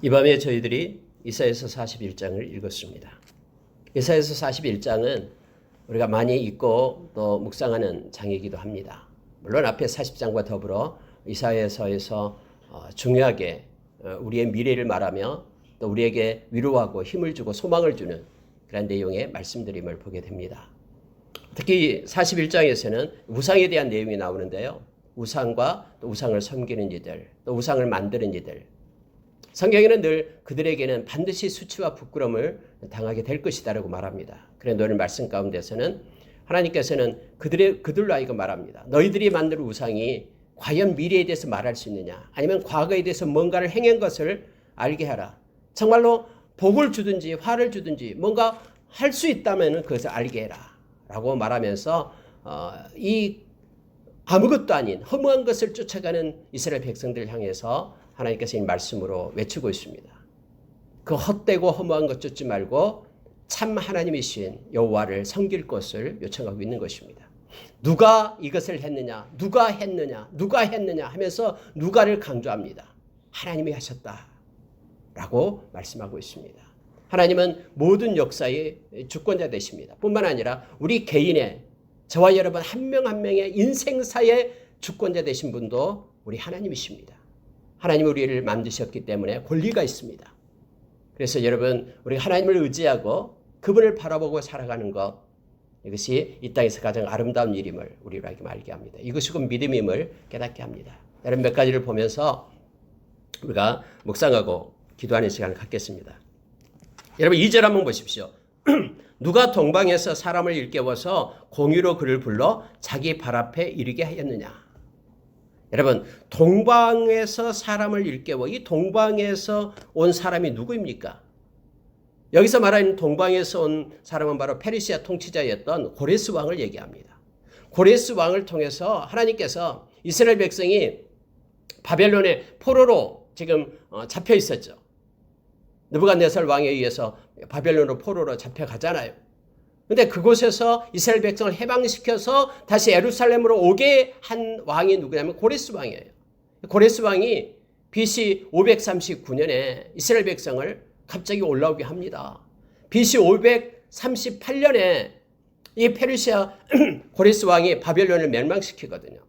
이 밤에 저희들이 이사야서 41장을 읽었습니다. 이사야서 41장은 우리가 많이 읽고 또 묵상하는 장이기도 합니다. 물론 앞에 40장과 더불어 이사야서에서 중요하게 우리의 미래를 말하며 또 우리에게 위로하고 힘을 주고 소망을 주는 그런 내용의 말씀드림을 보게 됩니다. 특히 41장에서는 우상에 대한 내용이 나오는데요. 우상과 또 우상을 섬기는 이들, 또 우상을 만드는 이들. 성경에는 늘 그들에게는 반드시 수치와 부끄러움을 당하게 될 것이다라고 말합니다. 그런데 오늘 말씀 가운데서는 하나님께서는 그들로 하여금 말합니다. 너희들이 만든 우상이 과연 미래에 대해서 말할 수 있느냐, 아니면 과거에 대해서 뭔가를 행한 것을 알게 하라. 정말로 복을 주든지 화를 주든지 뭔가 할 수 있다면 그것을 알게 해라 라고 말하면서 이 아무것도 아닌 허무한 것을 쫓아가는 이스라엘 백성들을 향해서 하나님께서 이 말씀으로 외치고 있습니다. 그 헛되고 허무한 것 쫓지 말고 참 하나님이신 여호와를 섬길 것을 요청하고 있는 것입니다. 누가 이것을 했느냐, 누가 했느냐 하면서 누가를 강조합니다. 하나님이 하셨다라고 말씀하고 있습니다. 하나님은 모든 역사의 주권자 되십니다. 뿐만 아니라 우리 개인의, 저와 여러분 한 명 한 명의 인생사의 주권자 되신 분도 우리 하나님이십니다. 하나님이 우리를 만드셨기 때문에 권리가 있습니다. 그래서 여러분, 우리 하나님을 의지하고 그분을 바라보고 살아가는 것, 이것이 이 땅에서 가장 아름다운 일임을 우리에게 알게 합니다. 이것이 곧 믿음임을 깨닫게 합니다. 여러분, 몇 가지를 보면서 우리가 묵상하고 기도하는 시간을 갖겠습니다. 여러분, 2절 한번 보십시오. 누가 동방에서 사람을 일깨워서 공의로 그를 불러 자기 발 앞에 이르게 하였느냐. 여러분, 동방에서 사람을 일깨워, 이 동방에서 온 사람이 누구입니까? 여기서 말하는 동방에서 온 사람은 바로 페르시아 통치자였던 고레스 왕을 얘기합니다. 고레스 왕을 통해서 하나님께서 이스라엘 백성이 바벨론의 포로로 지금 잡혀 있었죠. 느부갓네살 왕에 의해서 바벨론으로 포로로 잡혀가잖아요. 그런데 그곳에서 이스라엘 백성을 해방시켜서 다시 예루살렘으로 오게 한 왕이 누구냐면 고레스 왕이에요. 고레스 왕이 BC 539년에 이스라엘 백성을 갑자기 올라오게 합니다. BC 538년에 이 페르시아 고레스 왕이 바벨론을 멸망시키거든요.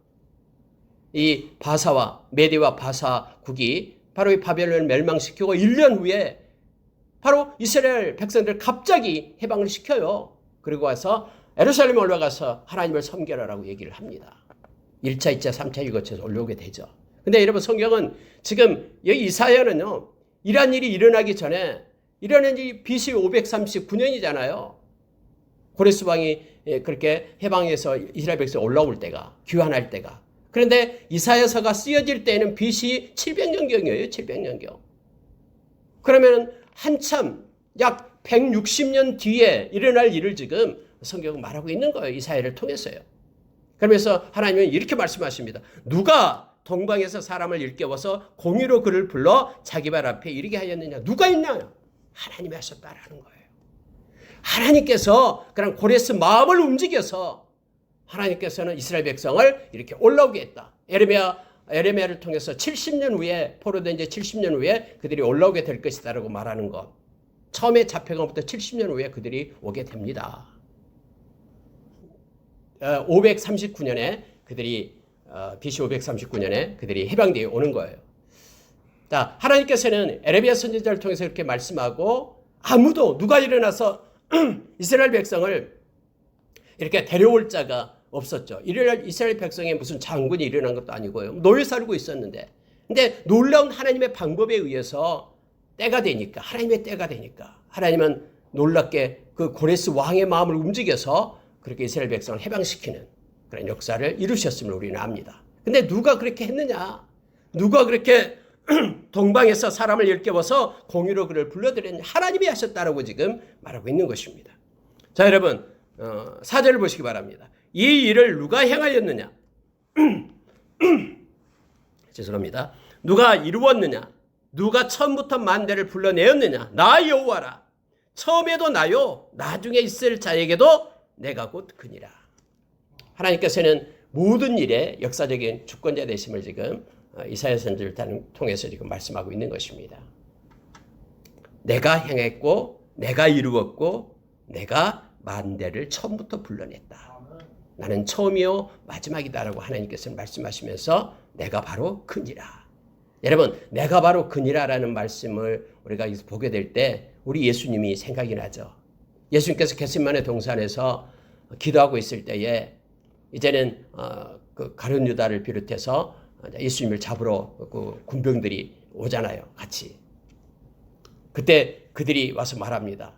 이 바사와 메디와 바사국이 바로 이 바벨론을 멸망시키고 1년 후에 바로 이스라엘 백성들 갑자기 해방을 시켜요. 그리고 와서 예루살렘에 올라가서 하나님을 섬겨라라고 얘기를 합니다. 1차, 2차, 3차 이거쳐서 올라오게 되죠. 근데 여러분, 성경은 지금 여기 이사야는요, 이러한 일이 일어나기 전에, 일어난 일이 BC 539년이잖아요. 고레스 왕이 그렇게 해방해서 이스라엘 백성 올라올 때가, 귀환할 때가. 그런데 이사야서가 쓰여질 때는 BC 700년경이에요. 700년경. 그러면 한참 약 160년 뒤에 일어날 일을 지금 성경은 말하고 있는 거예요. 이사야를 통해서요. 그러면서 하나님은 이렇게 말씀하십니다. 누가 동방에서 사람을 일깨워서 공의로 그를 불러 자기 발 앞에 이르게 하였느냐. 누가 있나요? 하나님이 하셨다라는 거예요. 하나님께서 그런 고레스 마음을 움직여서 하나님께서는 이스라엘 백성을 이렇게 올라오게 했다. 에레미야를 통해서 70년 후에, 포로된 지 70년 후에 그들이 올라오게 될 것이다라고 말하는 것. 처음에 잡혀간부터 70년 후에 그들이 오게 됩니다. 539년에 그들이 BC 539년에 그들이 해방되어 오는 거예요. 자, 하나님께서는 에레미야 선지자를 통해서 이렇게 말씀하고 아무도 누가 일어나서 이스라엘 백성을 이렇게 데려올 자가 없었죠. 이스라엘 백성에 무슨 장군이 일어난 것도 아니고요. 노예 살고 있었는데. 근데 놀라운 하나님의 방법에 의해서 때가 되니까, 하나님의 때가 되니까 하나님은 놀랍게 그 고레스 왕의 마음을 움직여서 그렇게 이스라엘 백성을 해방시키는 그런 역사를 이루셨음을 우리는 압니다. 근데 누가 그렇게 했느냐? 누가 그렇게 동방에서 사람을 일깨워서 공의로 그를 불러들였느냐? 하나님이 하셨다라고 지금 말하고 있는 것입니다. 자, 여러분, 4절을 보시기 바랍니다. 이 일을 누가 행하였느냐? 죄송합니다. 누가 이루었느냐? 누가 처음부터 만대를 불러내었느냐? 나 여호와라. 처음에도 나요, 나중에 있을 자에게도 내가 곧 그니라. 하나님께서는 모든 일에 역사적인 주권자 되심을 지금 이사야 선지를 통해서 지금 말씀하고 있는 것입니다. 내가 행했고 내가 이루었고 내가 만대를 처음부터 불러냈다. 나는 처음이요 마지막이다라고 하나님께서는 말씀하시면서 내가 바로 그니라. 여러분, 내가 바로 그니라라는 말씀을 우리가 보게 될 때 우리 예수님이 생각이 나죠. 예수님께서 겟세마네 동산에서 기도하고 있을 때에 이제는 그 가룟 유다를 비롯해서 예수님을 잡으러 그 군병들이 오잖아요. 같이. 그때 그들이 와서 말합니다.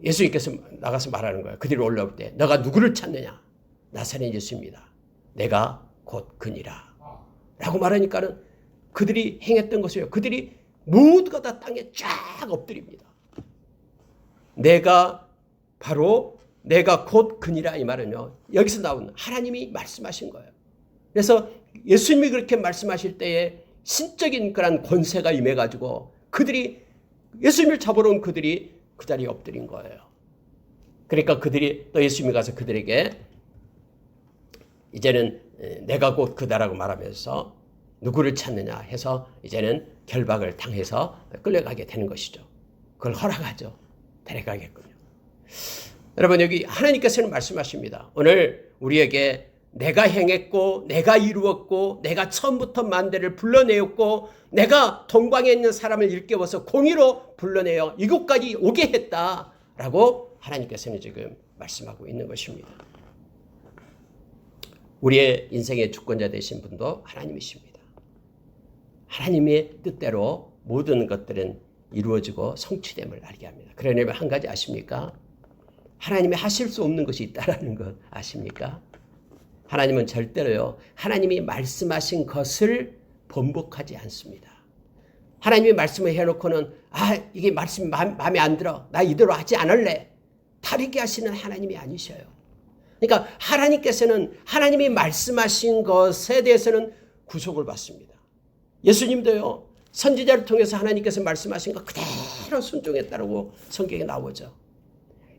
예수님께서 나가서 말하는 거예요. 그들이 올라올 때 너가 누구를 찾느냐? 나사렛 예수입니다. 내가 곧 그니라. 라고 말하니까는 그들이 행했던 것이에요. 그들이 모두가 다 땅에 쫙 엎드립니다. 내가 곧 그니라 이 말은요. 여기서 나온 하나님이 말씀하신 거예요. 그래서 예수님이 그렇게 말씀하실 때에 신적인 그런 권세가 임해가지고 그들이 예수님을 잡으러 온 그들이 그 자리에 엎드린 거예요. 그러니까 그들이 또 예수님이 가서 그들에게 이제는 내가 곧 그다라고 말하면서 누구를 찾느냐 해서 이제는 결박을 당해서 끌려가게 되는 것이죠. 그걸 허락하죠. 데려가겠군요. 여러분, 여기 하나님께서는 말씀하십니다. 오늘 우리에게 내가 행했고 내가 이루었고 내가 처음부터 만대를 불러내었고 내가 동방에 있는 사람을 일깨워서 공의로 불러내어 이곳까지 오게 했다라고 하나님께서는 지금 말씀하고 있는 것입니다. 우리의 인생의 주권자 되신 분도 하나님이십니다. 하나님의 뜻대로 모든 것들은 이루어지고 성취됨을 알게 합니다. 그러려면 한 가지 아십니까? 하나님이 하실 수 없는 것이 있다라는 것 아십니까? 하나님은 절대로요, 하나님이 말씀하신 것을 번복하지 않습니다. 하나님이 말씀을 해놓고는 이게 말씀이 마음에 안 들어. 나 이대로 하지 않을래. 다르게 하시는 하나님이 아니셔요. 그러니까 하나님께서는 하나님이 말씀하신 것에 대해서는 구속을 받습니다. 예수님도요, 선지자를 통해서 하나님께서 말씀하신 것 그대로 순종했다고 성경에 나오죠.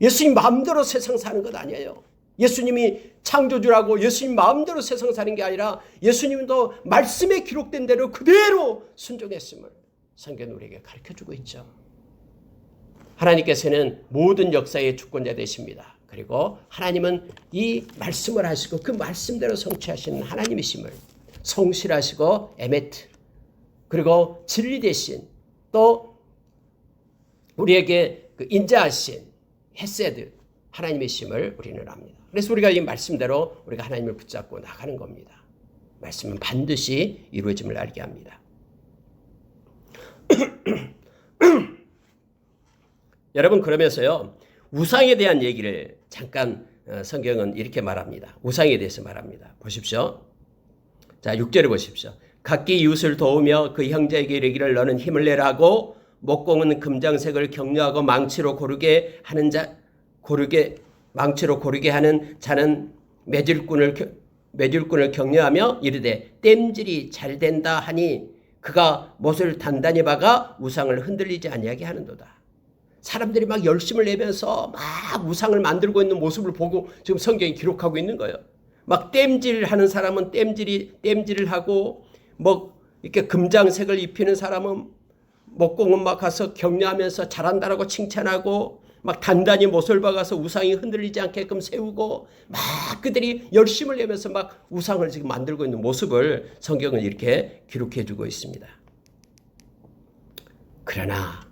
예수님 마음대로 세상 사는 것 아니에요. 예수님이 창조주라고 예수님 마음대로 세상 사는 게 아니라 예수님도 말씀에 기록된 대로 그대로 순종했음을 성경은 우리에게 가르쳐주고 있죠. 하나님께서는 모든 역사의 주권자 되십니다. 그리고 하나님은 이 말씀을 하시고 그 말씀대로 성취하시는 하나님이심을, 성실하시고 에메트, 그리고 진리 대신 또 우리에게 그 인자하신 헤세드 하나님이심을 우리는 압니다. 그래서 우리가 이 말씀대로 우리가 하나님을 붙잡고 나가는 겁니다. 말씀은 반드시 이루어짐을 알게 합니다. 여러분, 그러면서요, 우상에 대한 얘기를 잠깐 성경은 이렇게 말합니다. 우상에 대해서 말합니다. 보십시오. 자, 6절에 보십시오. 각기 이웃을 도우며 그 형제에게 이르기를 너는 힘을 내라고, 목공은 금장색을 격려하고 망치로 고르게 하는 자는 매질꾼을 격려하며 이르되 땜질이 잘 된다 하니 그가 못을 단단히 박아 우상을 흔들리지 아니하게 하는도다. 사람들이 막 열심을 내면서 막 우상을 만들고 있는 모습을 보고 지금 성경이 기록하고 있는 거예요. 막 땜질하는 사람은 땜질을 하고, 뭐 이렇게 금장색을 입히는 사람은 목공은 막 가서 격려하면서 잘한다라고 칭찬하고, 막 단단히 못을 박아서 우상이 흔들리지 않게끔 세우고, 막 그들이 열심을 내면서 막 우상을 지금 만들고 있는 모습을 성경은 이렇게 기록해주고 있습니다. 그러나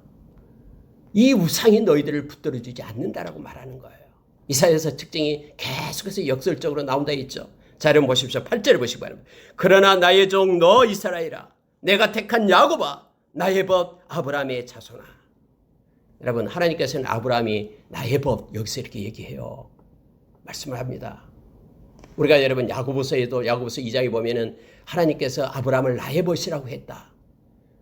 이 우상이 너희들을 붙들어주지 않는다라고 말하는 거예요. 이사야서 특징이 계속해서 역설적으로 나온다 했죠. 자, 여러분 보십시오. 8절을 보시기 바랍니다. 그러나 나의 종 너 이스라엘아, 내가 택한 야곱아, 나의 법 아브라함의 자손아. 여러분, 하나님께서는 아브라함이 나의 법, 여기서 이렇게 얘기해요. 말씀을 합니다. 우리가 여러분 야고보서에도 야고보서 2장에 보면은 하나님께서 아브라함을 나의 벗이라고 했다.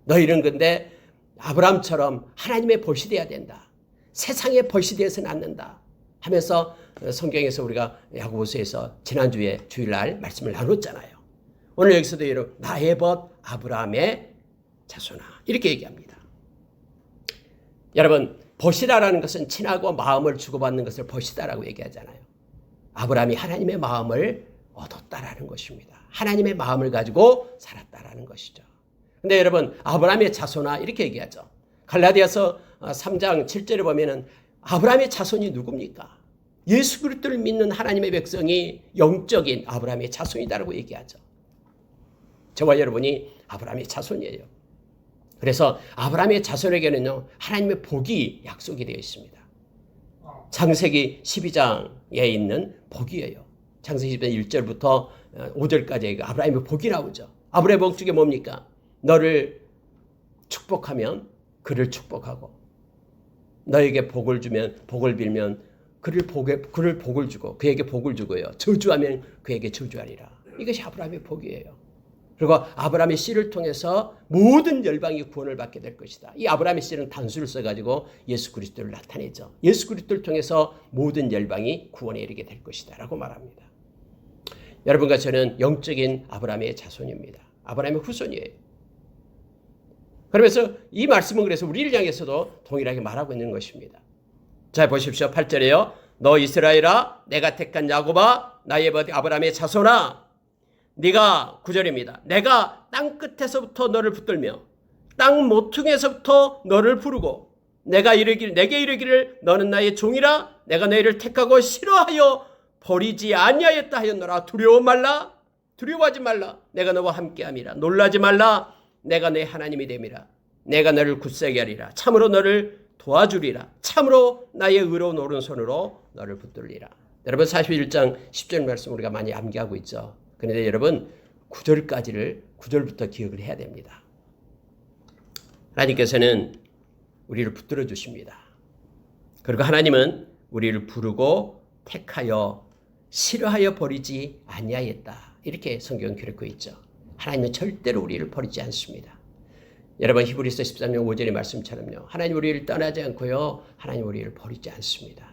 너희는 근데 아브라함처럼 하나님의 벗이 되어야 된다. 세상의 벗이 되어서는 않는다 하면서 성경에서 우리가 야고보서에서 지난주에 주일날 말씀을 나눴잖아요. 오늘 여기서도 여러분 나의 벗 아브라함의 자손아 이렇게 얘기합니다. 여러분, 벗이라는 것은 친하고 마음을 주고받는 것을 벗이다라고 얘기하잖아요. 아브라함이 하나님의 마음을 얻었다라는 것입니다. 하나님의 마음을 가지고 살았다라는 것이죠. 근데 여러분, 아브라함의 자손아 이렇게 얘기하죠. 갈라디아서 3장 7절에 보면은 아브라함의 자손이 누굽니까? 예수 그리스도를 믿는 하나님의 백성이 영적인 아브라함의 자손이다라고 얘기하죠. 저와 여러분이 아브라함의 자손이에요. 그래서 아브라함의 자손에게는요, 하나님의 복이 약속이 되어 있습니다. 창세기 12장에 있는 복이에요. 창세기 12장 1절부터 5절까지 아브라함의 복이 나오죠. 아브라함의 복 중에 뭡니까? 너를 축복하면 그를 축복하고, 너에게 복을 주면, 복을 빌면 그를 복을 주고, 그에게 복을 주고요. 저주하면 그에게 저주하리라. 이것이 아브라함의 복이에요. 그리고 아브라함의 씨를 통해서 모든 열방이 구원을 받게 될 것이다. 이 아브라함의 씨는 단수를 써가지고 예수 그리스도를 나타내죠. 예수 그리스도를 통해서 모든 열방이 구원에 이르게 될 것이다 라고 말합니다. 여러분과 저는 영적인 아브라함의 자손입니다. 아브라함의 후손이에요. 그러면서 이 말씀은 그래서 우리를 향해서도 동일하게 말하고 있는 것입니다. 자, 보십시오. 8절에요. 너 이스라엘아, 내가 택한 야곱아, 나의 아버지 아브라함의 자손아, 네가 9절입니다. 내가 땅 끝에서부터 너를 붙들며 땅 모퉁이에서부터 너를 부르고 내게 이르기를 너는 나의 종이라, 내가 너희를 택하고 싫어하여 버리지 아니하였다 하였노라. 두려워하지 말라. 내가 너와 함께함이라. 놀라지 말라. 내가 내 하나님이 됨이라. 내가 너를 굳세게 하리라. 참으로 너를 도와주리라. 참으로 나의 의로운 오른손으로 너를 붙들리라. 여러분 41장 10절 말씀 우리가 많이 암기하고 있죠. 그런데 여러분 9절부터 기억을 해야 됩니다. 하나님께서는 우리를 붙들어 주십니다. 그리고 하나님은 우리를 부르고 택하여 싫어하여 버리지 아니하였다. 이렇게 성경은 기록하고 있죠. 하나님은 절대로 우리를 버리지 않습니다. 여러분 히브리서 13장 5절의 말씀처럼요. 하나님 우리를 떠나지 않고요. 하나님 우리를 버리지 않습니다.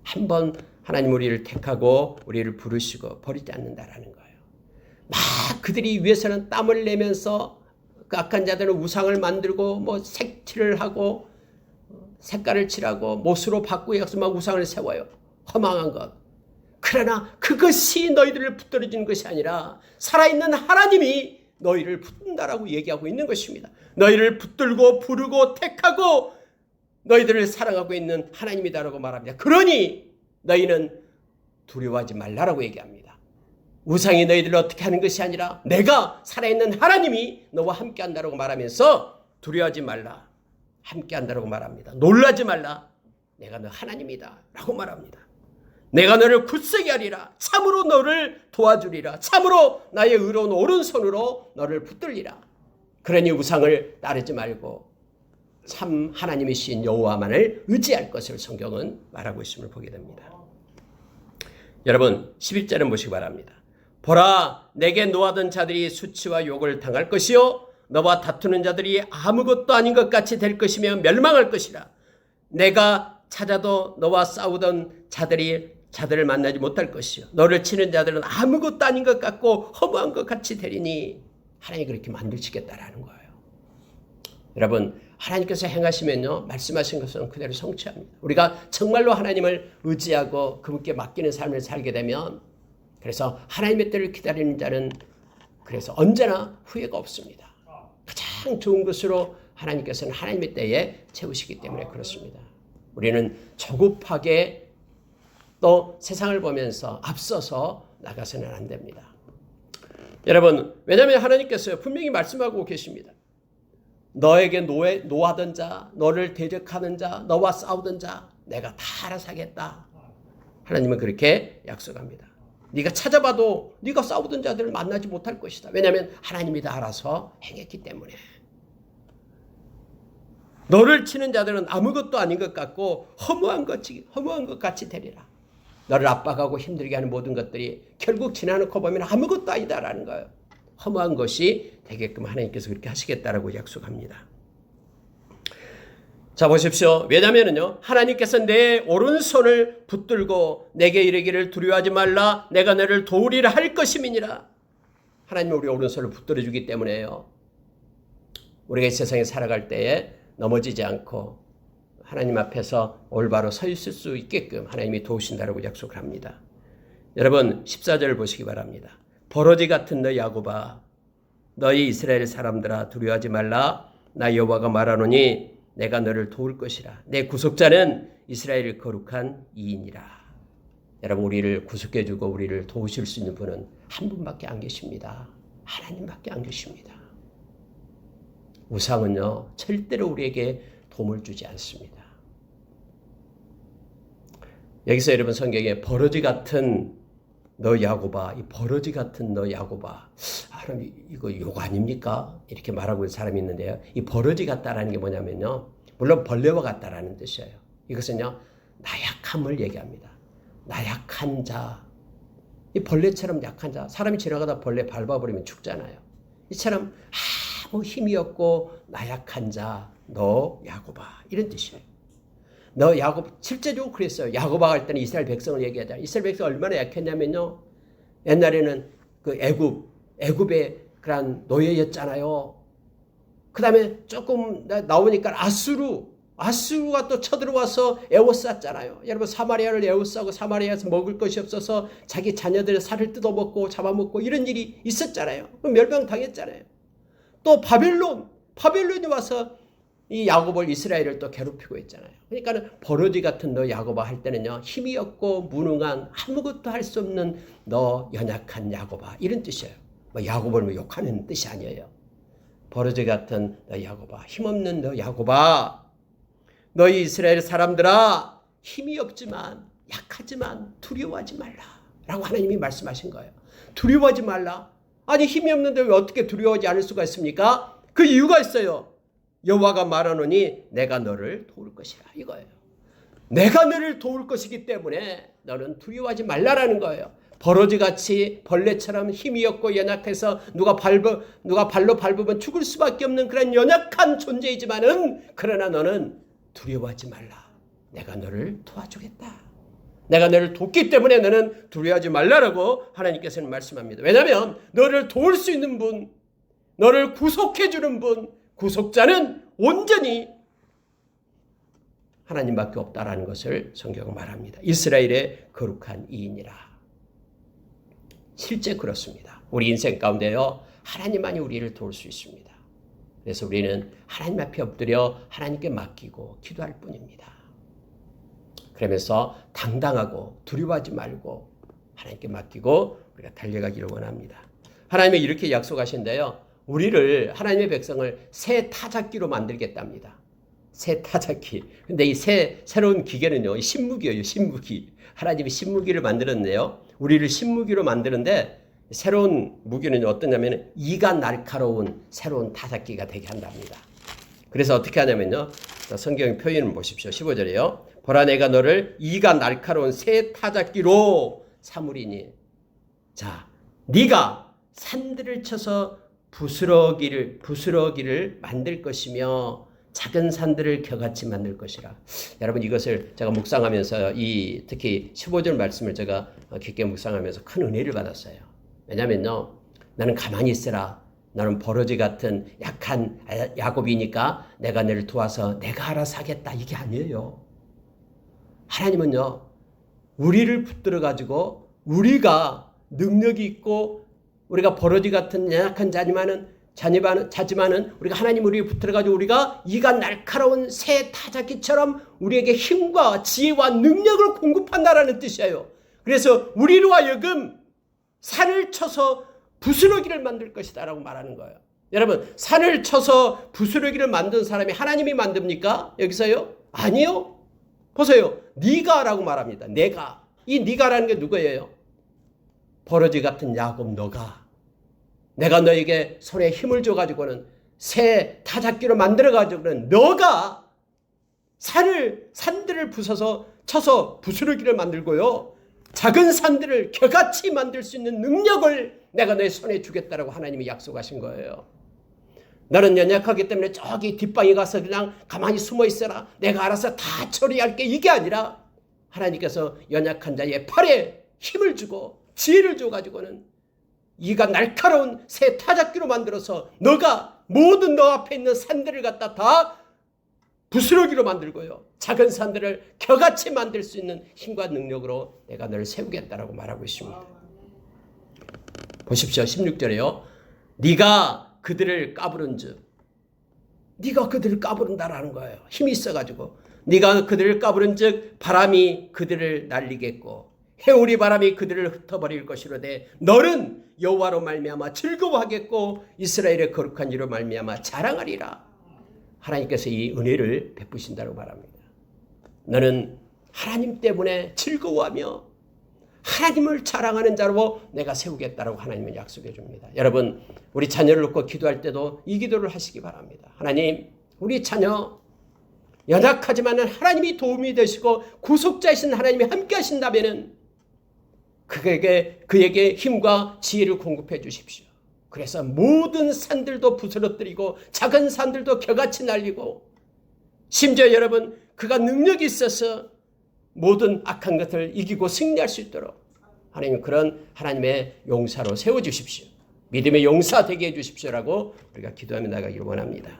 한번 하나님 우리를 택하고 우리를 부르시고 버리지 않는다라는 거예요. 막 그들이 위해서는 땀을 내면서 그 악한 자들은 우상을 만들고 뭐 색칠을 하고 색깔을 칠하고 못으로 바꾸고 해서 막 우상을 세워요. 허망한 것. 그러나 그것이 너희들을 붙들어주는 것이 아니라 살아있는 하나님이 너희를 붙든다라고 얘기하고 있는 것입니다. 너희를 붙들고 부르고 택하고 너희들을 사랑하고 있는 하나님이다라고 말합니다. 그러니 너희는 두려워하지 말라라고 얘기합니다. 우상이 너희들을 어떻게 하는 것이 아니라 내가 살아있는 하나님이 너와 함께한다라고 말하면서 두려워하지 말라, 함께한다라고 말합니다. 놀라지 말라, 내가 너 하나님이다 라고 말합니다. 내가 너를 굳세게 하리라. 참으로 너를 도와주리라. 참으로 나의 의로운 오른손으로 너를 붙들리라. 그러니 우상을 따르지 말고 참 하나님이신 여호와만을 의지할 것을 성경은 말하고 있음을 보게 됩니다. 여러분 11절은 보시기 바랍니다. 보라, 내게 노하던 자들이 수치와 욕을 당할 것이요 너와 다투는 자들이 아무것도 아닌 것 같이 될 것이며 멸망할 것이라. 내가 찾아도 너와 싸우던 자들을 만나지 못할 것이요 너를 치는 자들은 아무것도 아닌 것 같고 허무한 것 같이 되리니. 하나님이 그렇게 만드시겠다라는 거예요. 여러분 하나님께서 행하시면요 말씀하신 것은 그대로 성취합니다. 우리가 정말로 하나님을 의지하고 그분께 맡기는 삶을 살게 되면, 그래서 하나님의 때를 기다리는 자는 그래서 언제나 후회가 없습니다. 가장 좋은 것으로 하나님께서는 하나님의 때에 채우시기 때문에 그렇습니다. 우리는 조급하게 또 세상을 보면서 앞서서 나가서는 안 됩니다. 여러분 왜냐하면 하나님께서 분명히 말씀하고 계십니다. 너에게 노하던 자, 너를 대적하는 자, 너와 싸우던 자 내가 다 알아서 하겠다. 하나님은 그렇게 약속합니다. 네가 찾아봐도 네가 싸우던 자들을 만나지 못할 것이다. 왜냐하면 하나님이 다 알아서 행했기 때문에. 너를 치는 자들은 아무것도 아닌 것 같고 허무한 것 같이 되리라. 너를 압박하고 힘들게 하는 모든 것들이 결국 지나놓고 보면 아무것도 아니다라는 거예요. 허무한 것이 되게끔 하나님께서 그렇게 하시겠다라고 약속합니다. 자 보십시오. 왜냐면은요 하나님께서 내 오른손을 붙들고 내게 이르기를 두려워하지 말라, 내가 너를 도우리라 할 것임이니라. 하나님은 우리 오른손을 붙들어 주기 때문에요. 우리가 이 세상에 살아갈 때에 넘어지지 않고 하나님 앞에서 올바로 서 있을 수 있게끔 하나님이 도우신다라고 약속을 합니다. 여러분 14절을 보시기 바랍니다. 버러지 같은 너 야곱아, 너희 이스라엘 사람들아 두려워하지 말라. 나 여호와가 말하노니 내가 너를 도울 것이라. 내 구속자는 이스라엘의 거룩한 이인이라. 여러분, 우리를 구속해주고 우리를 도우실 수 있는 분은 한 분밖에 안 계십니다. 하나님밖에 안 계십니다. 우상은요, 절대로 우리에게 도움을 주지 않습니다. 여기서 여러분 성경에 버러지 같은 너 야고바, 이 버러지 같은 너 야고바, 하나님 이거 욕 아닙니까? 이렇게 말하고 있는 사람이 있는데요. 이 버러지 같다라는 게 뭐냐면요, 물론 벌레와 같다라는 뜻이에요. 이것은요, 나약함을 얘기합니다. 나약한 자, 이 벌레처럼 약한 자, 사람이 지나가다 벌레 밟아버리면 죽잖아요. 이처럼 아무 힘이 없고 나약한 자, 너 야고바, 이런 뜻이에요. 너 야곱, 실제적으로 그랬어요. 야고바 할 때는 이스라엘 백성을 얘기하잖아요. 이스라엘 백성 얼마나 약했냐면요, 옛날에는 그 애굽의 그런 노예였잖아요. 그 다음에 조금 나오니까 아수르가 또 쳐들어와서 에워쌌잖아요. 여러분, 사마리아를 에워싸고 사마리아에서 먹을 것이 없어서 자기 자녀들의 살을 뜯어먹고 잡아먹고 이런 일이 있었잖아요. 멸망당했잖아요. 또 바벨론이 와서 이 야곱을, 이스라엘을 또 괴롭히고 있잖아요. 그러니까 버러지 같은 너 야곱아 할 때는요, 힘이 없고 무능한, 아무것도 할 수 없는 너 연약한 야곱아, 이런 뜻이에요. 야곱을 욕하는 뜻이 아니에요. 버러지 같은 너 야곱아, 힘없는 너 야곱아, 너희 이스라엘 사람들아, 힘이 없지만 약하지만 두려워하지 말라 라고 하나님이 말씀하신 거예요. 두려워하지 말라. 아니, 힘이 없는데 왜 어떻게 두려워하지 않을 수가 있습니까? 그 이유가 있어요. 여호와가 말하노니 내가 너를 도울 것이라, 이거예요. 내가 너를 도울 것이기 때문에 너는 두려워하지 말라라는 거예요. 버러지같이 벌레처럼 힘이 없고 연약해서 누가 발로 밟으면 죽을 수밖에 없는 그런 연약한 존재이지만은, 그러나 너는 두려워하지 말라. 내가 너를 도와주겠다. 내가 너를 돕기 때문에 너는 두려워하지 말라라고 하나님께서는 말씀합니다. 왜냐하면 너를 도울 수 있는 분, 너를 구속해 주는 분, 구속자는 온전히 하나님밖에 없다라는 것을 성경은 말합니다. 이스라엘의 거룩한 이인이라. 실제 그렇습니다. 우리 인생 가운데요, 하나님만이 우리를 도울 수 있습니다. 그래서 우리는 하나님 앞에 엎드려 하나님께 맡기고 기도할 뿐입니다. 그러면서 당당하고 두려워하지 말고 하나님께 맡기고 우리가 달려가기를 원합니다. 하나님은 이렇게 약속하신데요, 우리를, 하나님의 백성을 새 타작기로 만들겠답니다. 새 타작기. 근데 이 새로운 기계는요, 신무기예요, 신무기. 하나님이 신무기를 만들었네요. 우리를 신무기로 만드는데, 새로운 무기는 어떠냐면 이가 날카로운 새로운 타작기가 되게 한답니다. 그래서 어떻게 하냐면요, 성경 표현을 보십시오. 15절에요. 보라, 내가 너를 이가 날카로운 새 타작기로 삼으리니. 자, 네가 산들을 쳐서 부스러기를 만들 것이며 작은 산들을 겨같이 만들 것이라. 여러분, 이것을 제가 묵상하면서 특히 15절 말씀을 제가 깊게 묵상하면서 큰 은혜를 받았어요. 왜냐면요, 나는 가만히 있으라, 나는 버러지 같은 약한 야곱이니까 내가 너를 도와서 내가 알아서 하겠다, 이게 아니에요. 하나님은요, 우리를 붙들어 가지고 우리가 능력이 있고 우리가 버러지 같은 연약한 자지만은 우리가 하나님 우리를 붙들어가지고 우리가 이가 날카로운 새 타작기처럼 우리에게 힘과 지혜와 능력을 공급한다라는 뜻이에요. 그래서 우리로 하여금 산을 쳐서 부스러기를 만들 것이다 라고 말하는 거예요. 여러분, 산을 쳐서 부스러기를 만든 사람이 하나님이 만듭니까? 여기서요? 아니요. 보세요. 네가라고 말합니다. 내가. 이 네가라는 게 누구예요? 버러지 같은 야곱, 너가. 내가 너에게 손에 힘을 줘가지고는 새 타작기로 만들어가지고는 너가 산들을 쳐서 부스러기를 만들고요, 작은 산들을 겨같이 만들 수 있는 능력을 내가 너의 손에 주겠다라고 하나님이 약속하신 거예요. 너는 연약하기 때문에 저기 뒷방에 가서 그냥 가만히 숨어 있어라, 내가 알아서 다 처리할게, 이게 아니라 하나님께서 연약한 자의 팔에 힘을 주고 지혜를 줘가지고는 이가 날카로운 새 타작기로 만들어서 너가 모든 너 앞에 있는 산들을 갖다 다 부스러기로 만들고요, 작은 산들을 겨같이 만들 수 있는 힘과 능력으로 내가 너를 세우겠다라고 말하고 있습니다. 보십시오. 16절에요. 네가 그들을 까부른즉, 네가 그들을 까부른다라는 거예요. 힘이 있어가지고 네가 그들을 까부른 즉 바람이 그들을 날리겠고 해오리 바람이 그들을 흩어버릴 것이로되 너는 여호와로 말미암아 즐거워하겠고 이스라엘의 거룩한 이로 말미암아 자랑하리라. 하나님께서 이 은혜를 베푸신다고 말합니다. 너는 하나님 때문에 즐거워하며 하나님을 자랑하는 자로 내가 세우겠다라고 하나님은 약속해 줍니다. 여러분, 우리 자녀를 놓고 기도할 때도 이 기도를 하시기 바랍니다. 하나님, 우리 자녀 연약하지만 하나님이 도움이 되시고 구속자이신 하나님이 함께 하신다면 그에게 힘과 지혜를 공급해 주십시오. 그래서 모든 산들도 부스러뜨리고 작은 산들도 겨같이 날리고 심지어 여러분 그가 능력이 있어서 모든 악한 것을 이기고 승리할 수 있도록 하나님 그런 하나님의 용사로 세워주십시오. 믿음의 용사 되게 해주십시오라고 우리가 기도하며 나가기를 원합니다.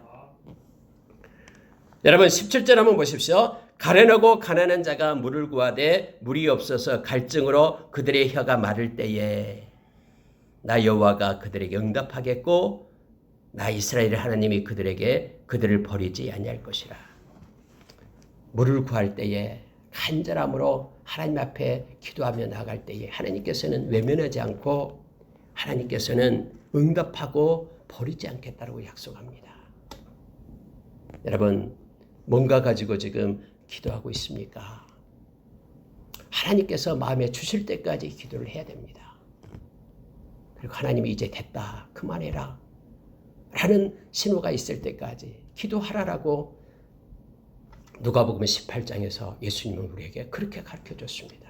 여러분 17절 한번 보십시오. 가련하고 가난한 자가 물을 구하되 물이 없어서 갈증으로 그들의 혀가 마를 때에 나 여호와가 그들에게 응답하겠고 나 이스라엘 하나님이 그들을 버리지 아니할 것이라. 물을 구할 때에 간절함으로 하나님 앞에 기도하며 나갈 때에 하나님께서는 외면하지 않고 하나님께서는 응답하고 버리지 않겠다고 약속합니다. 여러분 뭔가 가지고 지금 기도하고 있습니까? 하나님께서 마음에 주실 때까지 기도를 해야 됩니다. 그리고 하나님이 이제 됐다 그만해라 라는 신호가 있을 때까지 기도하라라고 누가복음 18장에서 예수님은 우리에게 그렇게 가르쳐줬습니다.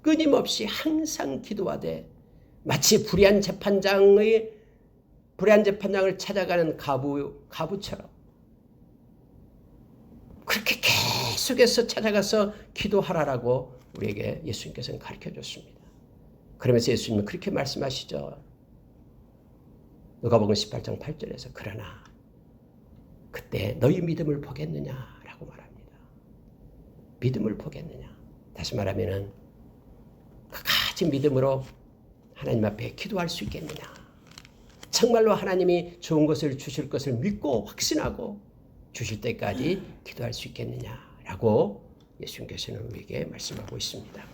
끊임없이 항상 기도하되 마치 불의한 재판장을 찾아가는 가부처럼 그렇게 계속해서 찾아가서 기도하라라고 우리에게 예수님께서는 가르쳐줬습니다. 그러면서 예수님은 그렇게 말씀하시죠. 누가복음 18장 8절에서 그러나 그때 너희 믿음을 보겠느냐라고 말합니다. 믿음을 보겠느냐. 다시 말하면은 그까지 믿음으로 하나님 앞에 기도할 수 있겠느냐. 정말로 하나님이 좋은 것을 주실 것을 믿고 확신하고 주실 때까지 기도할 수 있겠느냐라고 예수님께서는 우리에게 말씀하고 있습니다.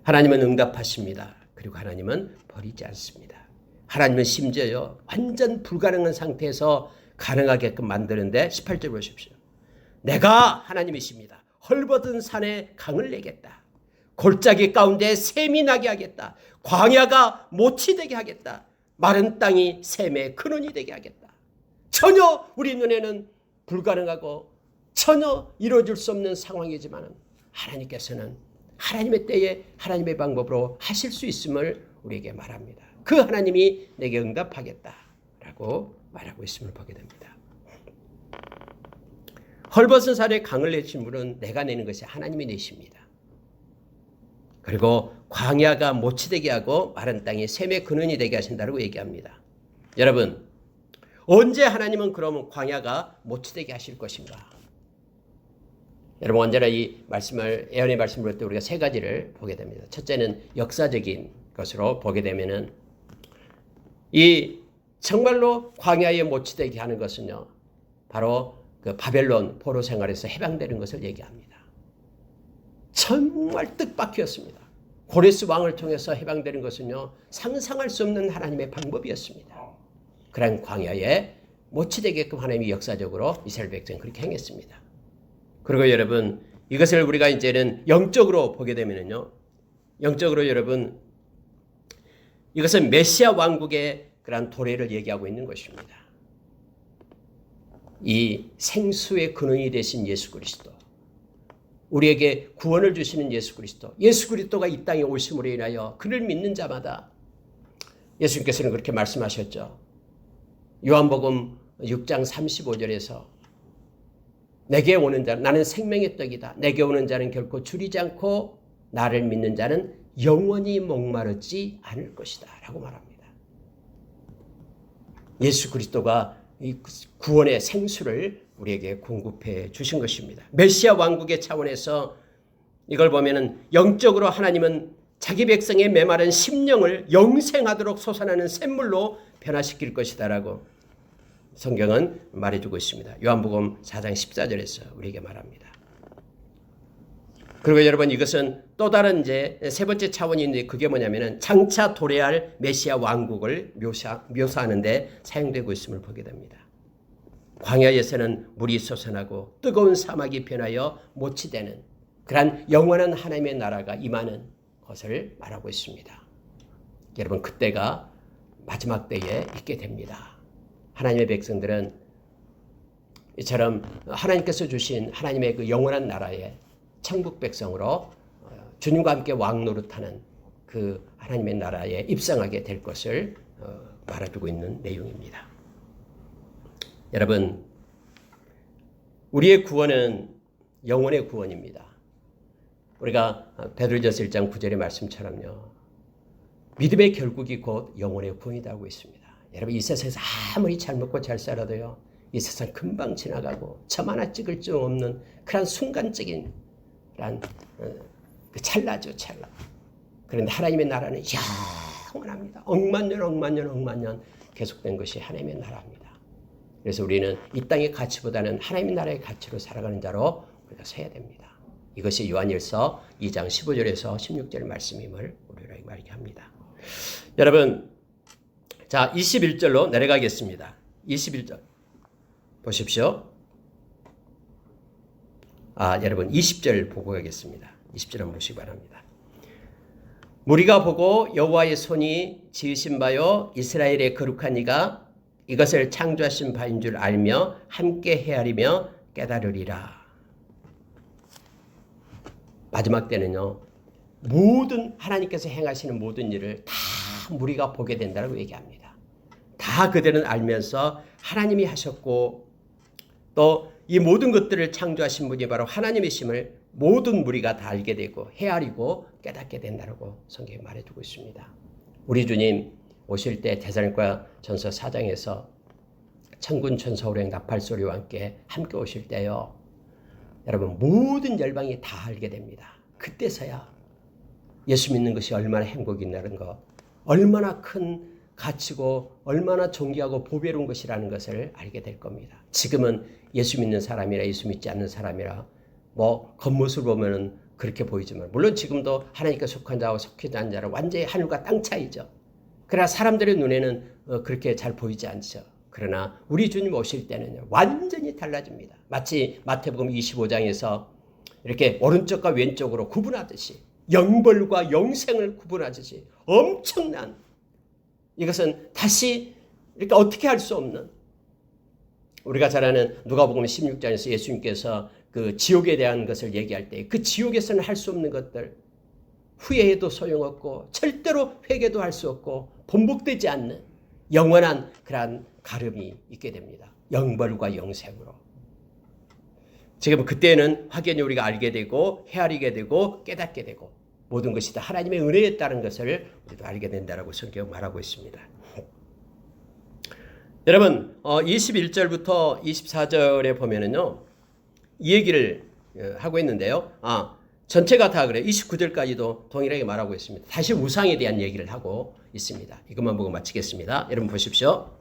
하나님은 응답하십니다. 그리고 하나님은 버리지 않습니다. 하나님은 심지어요 완전 불가능한 상태에서 가능하게끔 만드는데 18절 보십시오. 내가 하나님이십니다. 헐벗은 산에 강을 내겠다. 골짜기 가운데 샘이 나게 하겠다. 광야가 모치 되게 하겠다. 마른 땅이 샘의 근원이 되게 하겠다. 전혀 우리 눈에는 불가능하고 전혀 이루어질 수 없는 상황이지만 하나님께서는 하나님의 때에 하나님의 방법으로 하실 수 있음을 우리에게 말합니다. 그 하나님이 내게 응답하겠다라고 말하고 있음을 보게 됩니다. 헐벗은 산에 강을 내신 분은 내가 내는 것이 하나님이 내십니다. 그리고 광야가 모치되게 하고 마른 땅이 샘의 근원이 되게 하신다고 얘기합니다. 여러분 언제 하나님은 그러면 광야가 모치되게 하실 것인가? 여러분 언제나 이 말씀을 예언의 말씀을 볼 때 우리가 세 가지를 보게 됩니다. 첫째는 역사적인 것으로 보게 되면은 이 정말로 광야에 모치되게 하는 것은요 바로 그 바벨론 포로 생활에서 해방되는 것을 얘기합니다. 정말 뜻밖이었습니다. 고레스 왕을 통해서 해방되는 것은요 상상할 수 없는 하나님의 방법이었습니다. 그런 광야에 모치되게끔 하나님이 역사적으로 이스라엘 백성 그렇게 행했습니다. 그리고 여러분 이것을 우리가 이제는 영적으로 보게 되면은요 영적으로 여러분 이것은 메시아 왕국의 그러한 도래를 얘기하고 있는 것입니다. 이 생수의 근원이 되신 예수 그리스도 우리에게 구원을 주시는 예수 그리스도가 이 땅에 오심으로 인하여 그를 믿는 자마다 예수님께서는 그렇게 말씀하셨죠. 요한복음 6장 35절에서 내게 오는 자는 나는 생명의 떡이다. 내게 오는 자는 결코 줄이지 않고 나를 믿는 자는 영원히 목마르지 않을 것이다 라고 말합니다. 예수 그리스도가 이 구원의 생수를 우리에게 공급해 주신 것입니다. 메시아 왕국의 차원에서 이걸 보면은 영적으로 하나님은 자기 백성의 메마른 심령을 영생하도록 솟아나는 샘물로 변화시킬 것이다라고 성경은 말해주고 있습니다. 요한복음 4장 14절에서 우리에게 말합니다. 그리고 여러분 이것은 또 다른 이제 세 번째 차원이 있는데 그게 뭐냐면은 장차 도래할 메시아 왕국을 묘사하는데 사용되고 있음을 보게 됩니다. 광야에서는 물이 솟아나고 뜨거운 사막이 변하여 못이 되는 그러한 영원한 하나님의 나라가 임하는 것을 말하고 있습니다. 여러분 그때가 마지막 때에 있게 됩니다. 하나님의 백성들은 이처럼 하나님께서 주신 하나님의 그 영원한 나라에 천국 백성으로 주님과 함께 왕노릇하는 그 하나님의 나라에 입성하게 될 것을 말해주고 있는 내용입니다. 여러분, 우리의 구원은 영원의 구원입니다. 우리가 베드로전서 1장 9절의 말씀처럼요. 믿음의 결국이 곧 영원의 구원이다 하고 있습니다. 여러분 이 세상에서 아무리 잘 먹고 잘 살아도요. 이 세상 금방 지나가고 점 하나 찍을 수 없는 그런 순간적인 그 찰나죠, 찰나. 그런데 하나님의 나라는 영원합니다. 억만 년 계속된 것이 하나님의 나라입니다. 그래서 우리는 이 땅의 가치보다는 하나님의 나라의 가치로 살아가는 자로 우리가 서야 됩니다. 이것이 요한일서 2장 15절에서 16절 말씀임을 우리에게 말하게 합니다. 여러분, 자 21절로 내려가겠습니다. 21절 보십시오. 여러분 20절 보고 가겠습니다. 20절 한번 보시기 바랍니다. 무리가 보고 여호와의 손이 지으신 바요 이스라엘의 거룩한 이가 이것을 창조하신 바인 줄 알며 함께 헤아리며 깨달으리라. 마지막 때는요. 모든 하나님께서 행하시는 모든 일을 다 무리가 보게 된다고 얘기합니다. 다 그들은 알면서 하나님이 하셨고 또 이 모든 것들을 창조하신 분이 바로 하나님이심을 모든 무리가 다 알게 되고 헤아리고 깨닫게 된다고 성경이 말해주고 있습니다. 우리 주님 오실 때 데살로니가 전서 4장에서 천군 천사호령 나팔소리와 함께 오실 때요. 여러분 모든 열방이 다 알게 됩니다. 그때서야 예수 믿는 것이 얼마나 행복이 있다는 것, 얼마나 큰 가치고 얼마나 존귀하고 보배로운 것이라는 것을 알게 될 겁니다. 지금은 예수 믿는 사람이라 예수 믿지 않는 사람이라 뭐 겉모습을 보면은 그렇게 보이지만 물론 지금도 하나님께 속한 자와 속하지 않는 자는 완전히 하늘과 땅 차이죠. 그러나 사람들의 눈에는 그렇게 잘 보이지 않죠. 그러나 우리 주님 오실 때는 완전히 달라집니다. 마치 마태복음 25장에서 이렇게 오른쪽과 왼쪽으로 구분하듯이 영벌과 영생을 구분하듯이 엄청난 이것은 다시 이렇게 어떻게 할 수 없는 우리가 잘 아는 누가복음 16장에서 예수님께서 그 지옥에 대한 것을 얘기할 때 그 지옥에서는 할 수 없는 것들 후회해도 소용없고 절대로 회개도 할 수 없고 번복되지 않는 영원한 그러한 가름이 있게 됩니다. 영벌과 영생으로. 지금 그때는 확연히 우리가 알게 되고 헤아리게 되고 깨닫게 되고 모든 것이 다 하나님의 은혜에 따른 것을 우리도 알게 된다라고 성경 말하고 있습니다. 여러분 21절부터 24절에 보면은요 이 얘기를 하고 있는데요. 전체가 다 그래요. 29절까지도 동일하게 말하고 있습니다. 다시 우상에 대한 얘기를 하고 있습니다. 이것만 보고 마치겠습니다. 여러분 보십시오.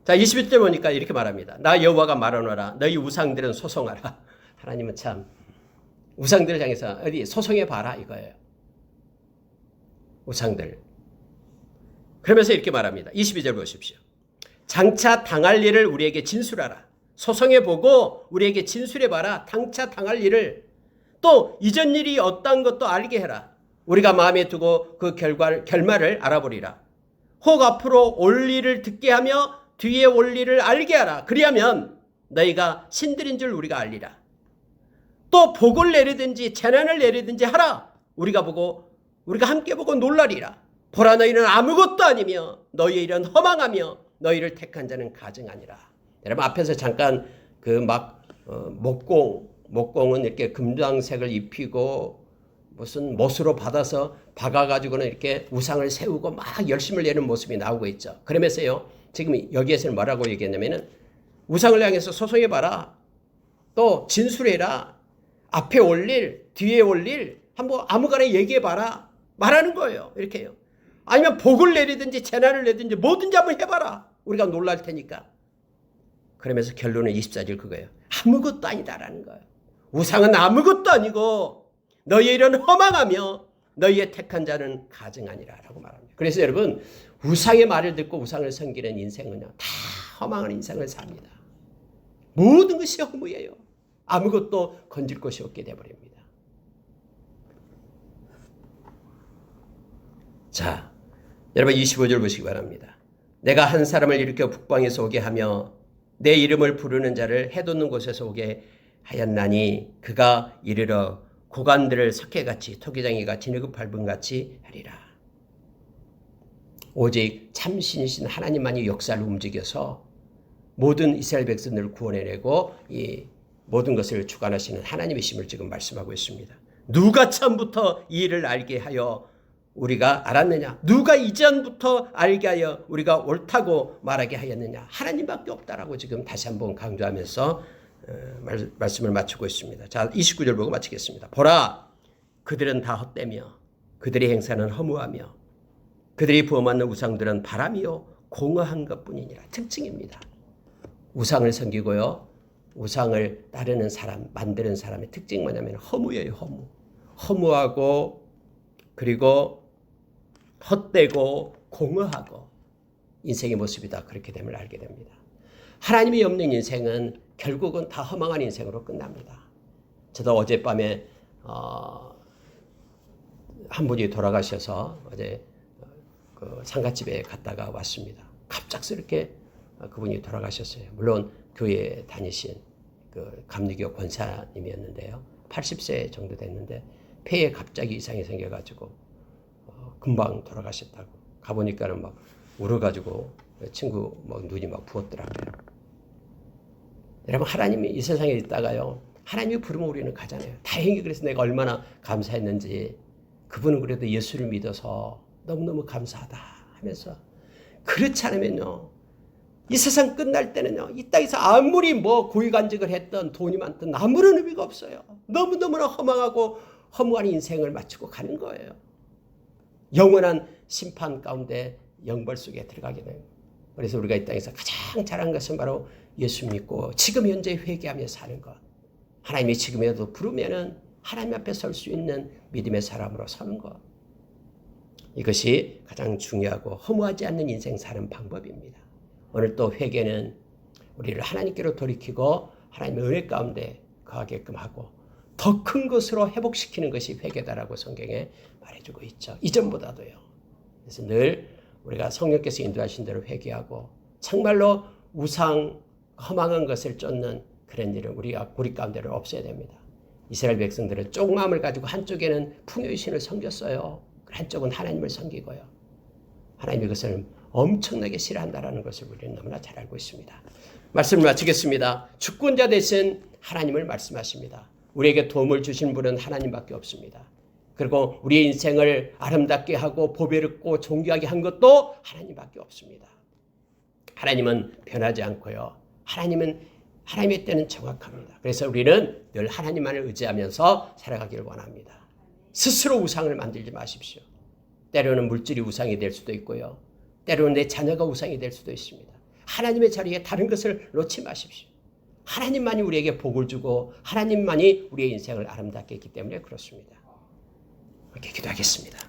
자 21절 보니까 이렇게 말합니다. 나 여호와가 말하노라 너희 우상들은 소송하라. 하나님은 참 우상들을 향해서 어디 소송해 봐라 이거예요. 우상들. 그러면서 이렇게 말합니다. 22절 보십시오. 장차 당할 일을 우리에게 진술하라. 소송해 보고 우리에게 진술해 봐라. 장차 당할 일을 또 이전 일이 어떤 것도 알게 해라. 우리가 마음에 두고 그 결말을 알아보리라. 혹 앞으로 올 일을 듣게 하며 뒤에 올 일을 알게 하라. 그리하면 너희가 신들인 줄 우리가 알리라. 또 복을 내리든지 재난을 내리든지 하라. 우리가 함께 보고 놀라리라. 보라 너희는 아무것도 아니며 너희의 일은 허망하며 너희를 택한 자는 가증하니라. 여러분 앞에서 잠깐 목공은 이렇게 금장색을 입히고 무슨 못으로 받아서 박아가지고는 이렇게 우상을 세우고 막 열심을 내는 모습이 나오고 있죠. 그러면서요 지금 여기에서는 뭐라고 얘기했냐면은 우상을 향해서 소송해봐라. 또 진술해라. 앞에 올 일, 뒤에 올 일 한번 아무거나 얘기해봐라. 말하는 거예요. 이렇게요. 아니면 복을 내리든지 재난을 내든지 뭐든지 한번 해봐라. 우리가 놀랄 테니까. 그러면서 결론은 24절 그거예요. 아무것도 아니다라는 거예요. 우상은 아무것도 아니고 너희의 일은 허망하며 너희의 택한 자는 가증하니라 라고 말합니다. 그래서 여러분 우상의 말을 듣고 우상을 섬기는 인생은요 다 허망한 인생을 삽니다. 모든 것이 허무예요. 아무것도 건질 것이 없게 되어버립니다. 자, 여러분 25절 보시기 바랍니다. 내가 한 사람을 일으켜 북방에서 오게 하며 내 이름을 부르는 자를 해돋는 곳에서 오게 하였나니 그가 이르러 고관들을 석회같이 토기장이가 진흙을 밟은 같이 하리라. 오직 참신이신 하나님만이 역사를 움직여서 모든 이스라엘 백성들을 구원해내고 이 모든 것을 주관하시는 하나님이심을 지금 말씀하고 있습니다. 누가 처음부터 이 일을 알게 하여 우리가 알았느냐? 누가 이전부터 알게 하여 우리가 옳다고 말하게 하였느냐? 하나님밖에 없다라고 지금 다시 한번 강조하면서 말씀을 마치고 있습니다. 자, 29절 보고 마치겠습니다. 보라, 그들은 다 헛되며 그들의 행사는 허무하며 그들이 부어맞는 우상들은 바람이요 공허한 것뿐이니라. 특징입니다. 우상을 섬기고요. 우상을 따르는 사람, 만드는 사람의 특징이 뭐냐면 허무예요. 허무. 허무하고 그리고 헛되고 공허하고 인생의 모습이다. 그렇게 됨을 알게 됩니다. 하나님이 없는 인생은 결국은 다 허망한 인생으로 끝납니다. 저도 어젯밤에 한 분이 돌아가셔서 어제 그 상가집에 갔다가 왔습니다. 갑작스럽게 그분이 돌아가셨어요. 물론 교회에 다니신 그 감리교 권사님이었는데요. 80세 정도 됐는데 폐에 갑자기 이상이 생겨가지고 금방 돌아가셨다고. 가보니까는 막 울어가지고 친구 막 눈이 막 부었더라고요. 여러분 하나님이 이 세상에 있다가요. 하나님이 부르면 우리는 가잖아요. 다행히 그래서 내가 얼마나 감사했는지 그분은 그래도 예수를 믿어서 너무너무 감사하다 하면서 그렇지 않으면요. 이 세상 끝날 때는요. 이 땅에서 아무리 뭐 고위간직을 했던 돈이 많든 아무런 의미가 없어요. 너무너무나 허망하고 허무한 인생을 마치고 가는 거예요. 영원한 심판 가운데 영벌 속에 들어가게 돼요. 그래서 우리가 이 땅에서 가장 잘한 것은 바로 예수 믿고 지금 현재 회개하며 사는 것. 하나님이 지금이라도 부르면은 하나님 앞에 설 수 있는 믿음의 사람으로 서는 것. 이것이 가장 중요하고 허무하지 않는 인생 사는 방법입니다. 오늘 또 회개는 우리를 하나님께로 돌이키고 하나님의 은혜 가운데 거하게끔 하고 더 큰 것으로 회복시키는 것이 회개다라고 성경에 말해주고 있죠. 이전보다도요. 그래서 늘 우리가 성령께서 인도하신 대로 회개하고 정말로 우상 허망한 것을 쫓는 그런 일을 우리 가운데를 없애야 됩니다. 이스라엘 백성들은 쪽마음을 가지고 한쪽에는 풍요의 신을 섬겼어요. 한쪽은 하나님을 섬기고요. 하나님이 그것을 엄청나게 싫어한다는 것을 우리는 너무나 잘 알고 있습니다. 말씀을 마치겠습니다. 주권자 되신 하나님을 말씀하십니다. 우리에게 도움을 주신 분은 하나님밖에 없습니다. 그리고 우리의 인생을 아름답게 하고 보배롭고 존귀하게 한 것도 하나님밖에 없습니다. 하나님은 변하지 않고요. 하나님의 때는 정확합니다. 그래서 우리는 늘 하나님만을 의지하면서 살아가기를 원합니다. 스스로 우상을 만들지 마십시오. 때로는 물질이 우상이 될 수도 있고요. 때로는 내 자녀가 우상이 될 수도 있습니다. 하나님의 자리에 다른 것을 놓지 마십시오. 하나님만이 우리에게 복을 주고 하나님만이 우리의 인생을 아름답게 했기 때문에 그렇습니다. 이렇게 기도하겠습니다.